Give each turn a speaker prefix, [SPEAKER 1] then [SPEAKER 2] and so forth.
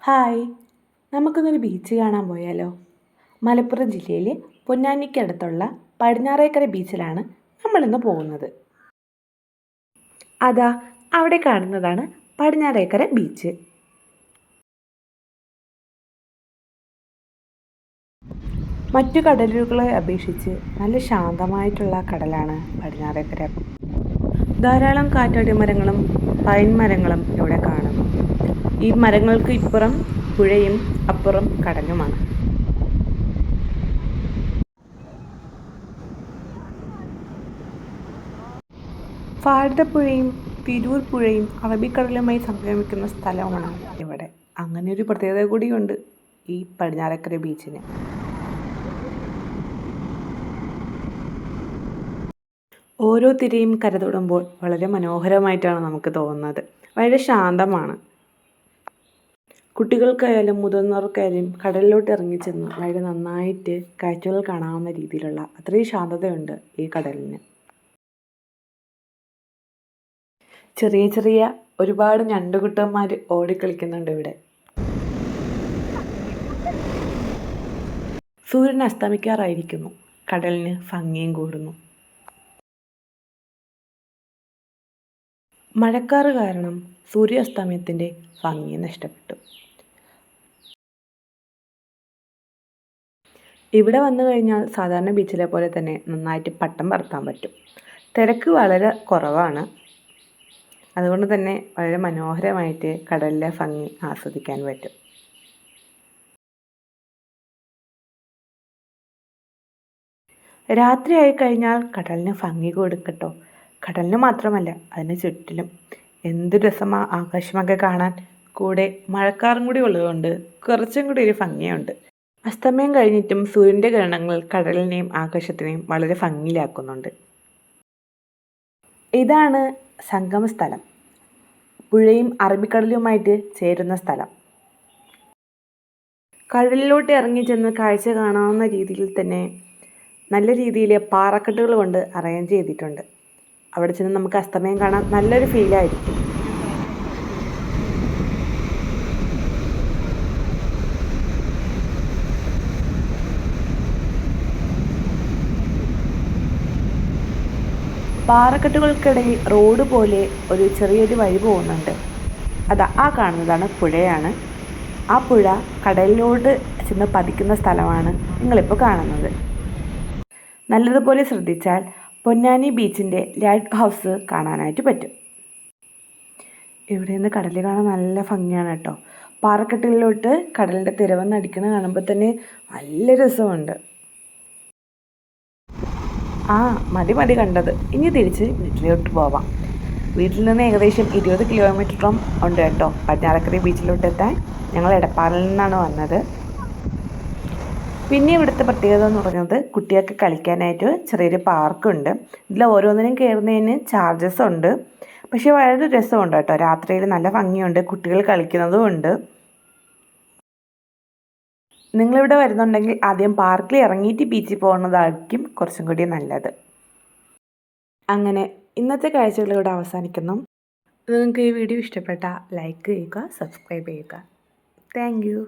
[SPEAKER 1] Hi, നമുക്കിന്നൊരു beach കാണാൻ പോയാലോ? മലപ്പുറം ജില്ലയിലെ പൊന്നാനിക്കടുത്തുള്ള പടിഞ്ഞാറേക്കര ബീച്ചിലാണ് നമ്മളിന്ന് പോകുന്നത്. അതാ അവിടെ കാണുന്നതാണ് പടിഞ്ഞാറേക്കര ബീച്ച്. മറ്റു കടലുകളെ അപേക്ഷിച്ച് നല്ല ശാന്തമായിട്ടുള്ള കടലാണ് പടിഞ്ഞാറേക്കര. ധാരാളം കാറ്റാടി മരങ്ങളും പൈൻ മരങ്ങളും ഇവിടെ കാണുന്നു. ഈ മരങ്ങൾക്ക് ഇപ്പുറം പുഴയും അപ്പുറം കടലുമാണ്. ഭാരതപ്പുഴയും തിരൂർ പുഴയും അറബിക്കടലുമായി സംഗമിക്കുന്ന സ്ഥലമാണ് ഇവിടെ. അങ്ങനെ ഒരു പ്രത്യേകത കൂടിയുണ്ട് ഈ പടിഞ്ഞാറേക്കര ബീച്ചിന്. ഓരോ തിരയും കരതൊടുമ്പോൾ വളരെ മനോഹരമായിട്ടാണ് നമുക്ക് തോന്നുന്നത്. വളരെ ശാന്തമാണ്. കുട്ടികൾക്കായാലും മുതിർന്നവർക്കായാലും കടലിലോട്ട് ഇറങ്ങിച്ചെന്ന് വളരെ നന്നായിട്ട് കാഴ്ചകൾ കാണാവുന്ന രീതിയിലുള്ള അത്രയും ശാന്തതയുണ്ട് ഈ കടലിന്. ചെറിയ ചെറിയ ഒരുപാട് ഞണ്ടുകുട്ടന്മാർ ഓടിക്കളിക്കുന്നുണ്ട് ഇവിടെ. സൂര്യൻ അസ്തമിക്കാറായിരിക്കുന്നു. കടലിന് ഭംഗിയും കൂടുന്നു. മഴക്കാറ് കാരണം സൂര്യാസ്തമയത്തിൻ്റെ ഭംഗി നഷ്ടപ്പെട്ടു. ഇവിടെ വന്നു കഴിഞ്ഞാൽ സാധാരണ ബീച്ചിലെ പോലെ തന്നെ നന്നായിട്ട് പട്ടം പറത്താൻ പറ്റും. തിരക്ക് വളരെ കുറവാണ്. അതുകൊണ്ട് തന്നെ വളരെ മനോഹരമായിട്ട് കടലിലെ ഭംഗി ആസ്വദിക്കാൻ പറ്റും. രാത്രിയായി കഴിഞ്ഞാൽ കടലിന് ഭംഗി കൊടുക്കട്ടോ. കടലിന് മാത്രമല്ല അതിന് ചുറ്റിലും എന്ത് രസമാണ് ആകാശമൊക്കെ കാണാൻ. കൂടെ മഴക്കാറും കൂടി ഉള്ളതുകൊണ്ട് കുറച്ചും കൂടി ഒരു ഭംഗിയുണ്ട്. അസ്തമയം കഴിഞ്ഞിട്ടും സൂര്യൻ്റെ കിരണങ്ങൾ കടലിനെയും ആകാശത്തിനെയും വളരെ ഭംഗിയിലാക്കുന്നുണ്ട്. ഇതാണ് സംഗമ സ്ഥലം. പുഴയും അറബിക്കടലുമായിട്ട് ചേരുന്ന സ്ഥലം. കടലിലോട്ട് ഇറങ്ങി ചെന്ന് കാഴ്ച കാണാവുന്ന രീതിയിൽ തന്നെ നല്ല രീതിയിൽ പാറക്കെട്ടുകൾ കൊണ്ട് അറേഞ്ച് ചെയ്തിട്ടുണ്ട്. അവിടെ ചെന്ന് നമുക്ക് അസ്തമയം കാണാൻ നല്ലൊരു ഫീലായിരിക്കും. പാറക്കെട്ടുകൾക്കിടയിൽ റോഡ് പോലെ ഒരു ചെറിയൊരു വഴി പോകുന്നുണ്ട്. ആ കാണുന്നതാണ് പുഴയാണ്. ആ പുഴ കടലിലോട്ട് ചെന്ന് പതിക്കുന്ന സ്ഥലമാണ് നിങ്ങളിപ്പോൾ കാണുന്നത്. നല്ലതുപോലെ ശ്രദ്ധിച്ചാൽ പൊന്നാനി ബീച്ചിൻ്റെ ലൈറ്റ് ഹൗസ് കാണാനായിട്ട് പറ്റും. ഇവിടെ നിന്ന് കടൽ കാണാൻ നല്ല ഭംഗിയാണ് കേട്ടോ. പാറക്കെട്ടുകളിലോട്ട് കടലിൻ്റെ തിരവന്ന് അടിക്കണ കാണുമ്പോൾ തന്നെ നല്ല രസമുണ്ട്. മതി കണ്ടത്. ഇനി തിരിച്ച് വീട്ടിലോട്ട് പോവാം. വീട്ടിൽ നിന്ന് ഏകദേശം 20 കിലോമീറ്ററും ഉണ്ട് കേട്ടോ പടിഞ്ഞാറേക്കര ബീച്ചിലോട്ട് എത്താൻ. ഞങ്ങൾ എടപ്പാളിൽ നിന്നാണ് വന്നത്. പിന്നെ ഇവിടുത്തെ പ്രത്യേകത എന്ന് പറയുന്നത് കുട്ടികൾക്ക് കളിക്കാനായിട്ട് ചെറിയൊരു പാർക്കുണ്ട്. ഇതിൽ ഓരോന്നിനും കയറുന്നതിന് ചാർജസ് ഉണ്ട്. പക്ഷേ വളരെ രസമുണ്ട് കേട്ടോ. രാത്രിയിൽ നല്ല ഭംഗിയുണ്ട്. കുട്ടികൾ കളിക്കുന്നതും ഉണ്ട്. നിങ്ങളിവിടെ വരുന്നുണ്ടെങ്കിൽ ആദ്യം പാർക്കിൽ ഇറങ്ങിയിട്ട് ബീച്ചിൽ പോകുന്നതായിരിക്കും കുറച്ചും കൂടി നല്ലത്. അങ്ങനെ ഇന്നത്തെ കാഴ്ചകൾ ഇവിടെ അവസാനിക്കുന്നു. നിങ്ങൾക്ക് ഈ വീഡിയോ ഇഷ്ടപ്പെട്ടാൽ ലൈക്ക് ചെയ്യുക, സബ്സ്ക്രൈബ് ചെയ്യുക. Thank you.